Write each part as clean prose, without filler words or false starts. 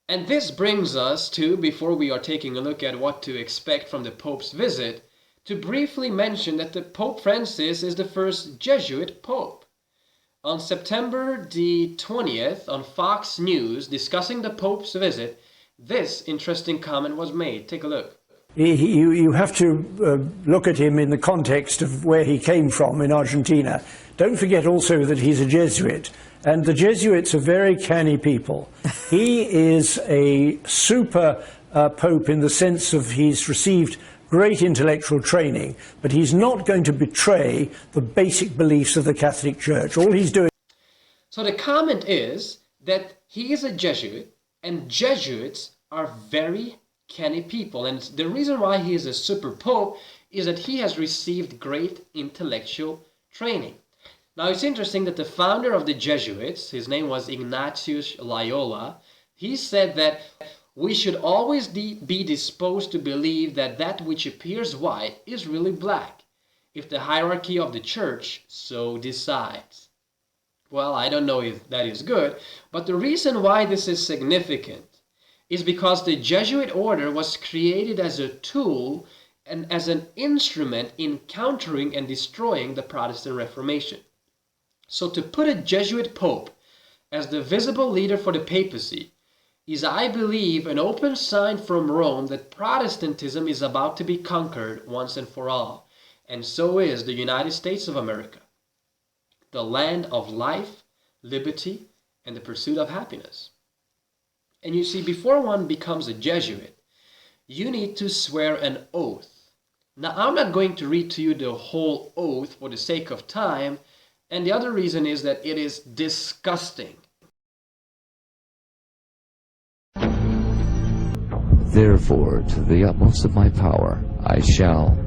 And this brings us to, before we are taking a look at what to expect from the Pope's visit, to briefly mention that the Pope Francis is the first Jesuit Pope. On September the 20th, on Fox News, discussing the Pope's visit, this interesting comment was made. Take a look. You have to look at him in the context of where he came from in Argentina. Don't forget also that he's a Jesuit, and the Jesuits are very canny people. He is a super pope in the sense of he's received great intellectual training, but he's not going to betray the basic beliefs of the Catholic Church. All he's doing... So the comment is that he is a Jesuit, and Jesuits are very canny people. And the reason why he is a super pope is that he has received great intellectual training. Now, it's interesting that the founder of the Jesuits, his name was Ignatius Loyola, he said that we should always be disposed to believe that that which appears white is really black, if the hierarchy of the church so decides. Well, I don't know if that is good, but the reason why this is significant is because the Jesuit order was created as a tool and as an instrument in countering and destroying the Protestant Reformation. So to put a Jesuit Pope as the visible leader for the papacy is, I believe, an open sign from Rome that Protestantism is about to be conquered once and for all. And so is the United States of America, the land of life, liberty, and the pursuit of happiness. And you see, before one becomes a Jesuit, you need to swear an oath. Now, I'm not going to read to you the whole oath for the sake of time, and the other reason is that it is disgusting. Therefore, to the utmost of my power, I shall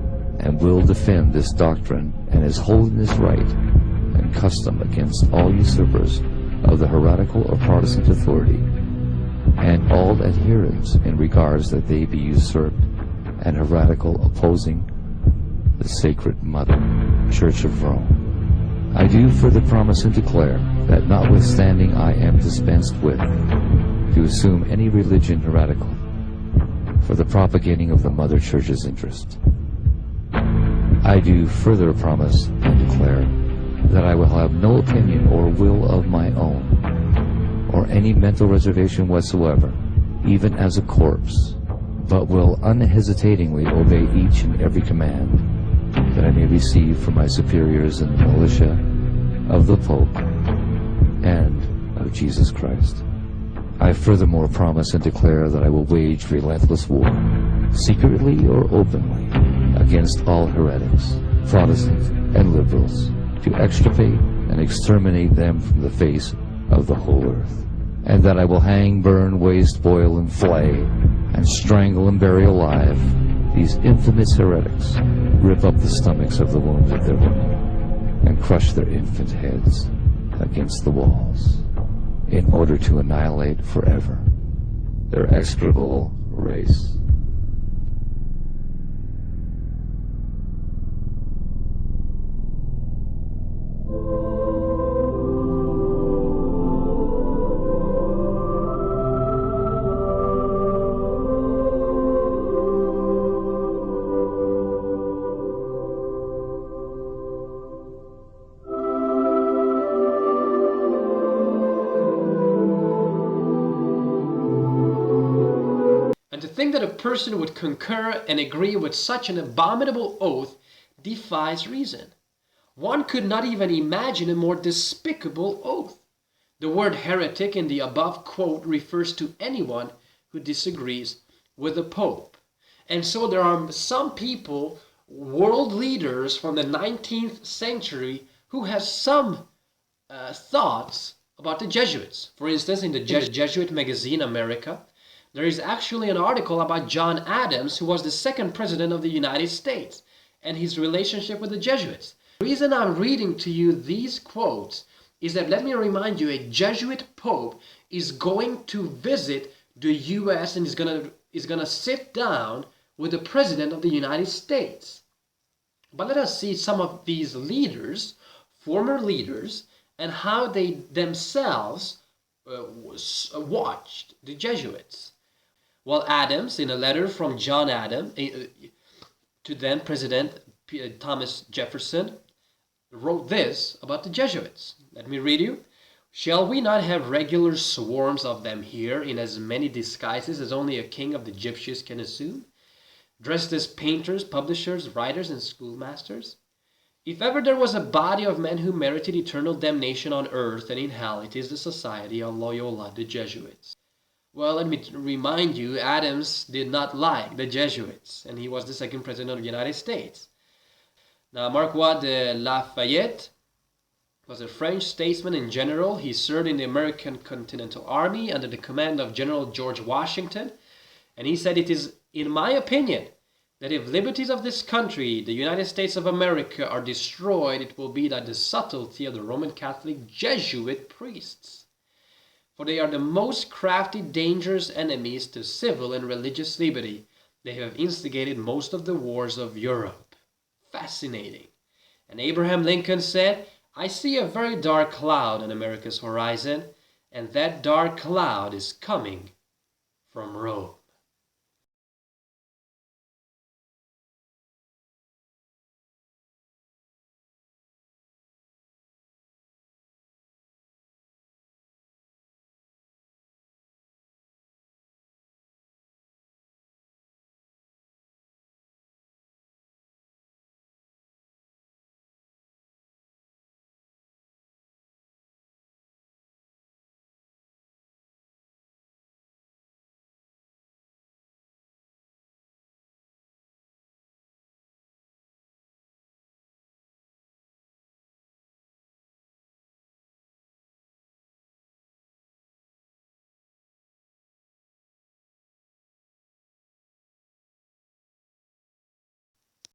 and will defend this doctrine and His Holiness right and custom against all usurpers of the heretical or Protestant authority, and all adherents in regards that they be usurped and heretical, opposing the Sacred Mother, Church of Rome. I do further promise and declare that notwithstanding I am dispensed with to assume any religion heretical for the propagating of the Mother Church's interest, I do further promise and declare that I will have no opinion or will of my own, or any mental reservation whatsoever, even as a corpse, but will unhesitatingly obey each and every command that I may receive from my superiors in the militia of the Pope and of Jesus Christ. I furthermore promise and declare that I will wage relentless war, secretly or openly, against all heretics, Protestants and liberals, to extirpate and exterminate them from the face of the whole earth, and that I will hang, burn, waste, boil, and flay, and strangle and bury alive these infamous heretics, rip up the stomachs of the wombs of their women, and crush their infant heads against the walls, in order to annihilate forever their execrable race. And to think that a person would concur and agree with such an abominable oath defies reason. One could not even imagine a more despicable oath. The word heretic in the above quote refers to anyone who disagrees with the Pope. And so there are some people, world leaders from the 19th century, who have some thoughts about the Jesuits. For instance, in the Jesuit magazine America, there is actually an article about John Adams, who was the second president of the United States, and his relationship with the Jesuits. The reason I'm reading to you these quotes is that, let me remind you, a Jesuit Pope is going to visit the U.S. and is gonna sit down with the President of the United States. But let us see some of these leaders, former leaders, and how they themselves watched the Jesuits. Well, Adams, in a letter from John Adams to then President Thomas Jefferson, wrote this about the Jesuits. Let me read you. Shall we not have regular swarms of them here in as many disguises as only a king of the gypsies can assume, dressed as painters, publishers, writers, and schoolmasters? If ever there was a body of men who merited eternal damnation on earth and in hell, it is the Society of Loyola, the Jesuits. Well, let me remind you, Adams did not like the Jesuits, and he was the second president of the United States. Now, Marquis de Lafayette was a French statesman and general. He served in the American Continental Army under the command of General George Washington, and he said, "It is, in my opinion, that if liberties of this country, the United States of America, are destroyed, it will be by the subtlety of the Roman Catholic Jesuit priests. For they are the most crafty, dangerous enemies to civil and religious liberty. They have instigated most of the wars of Europe." Fascinating. And Abraham Lincoln said, "I see a very dark cloud on America's horizon, and that dark cloud is coming from Rome."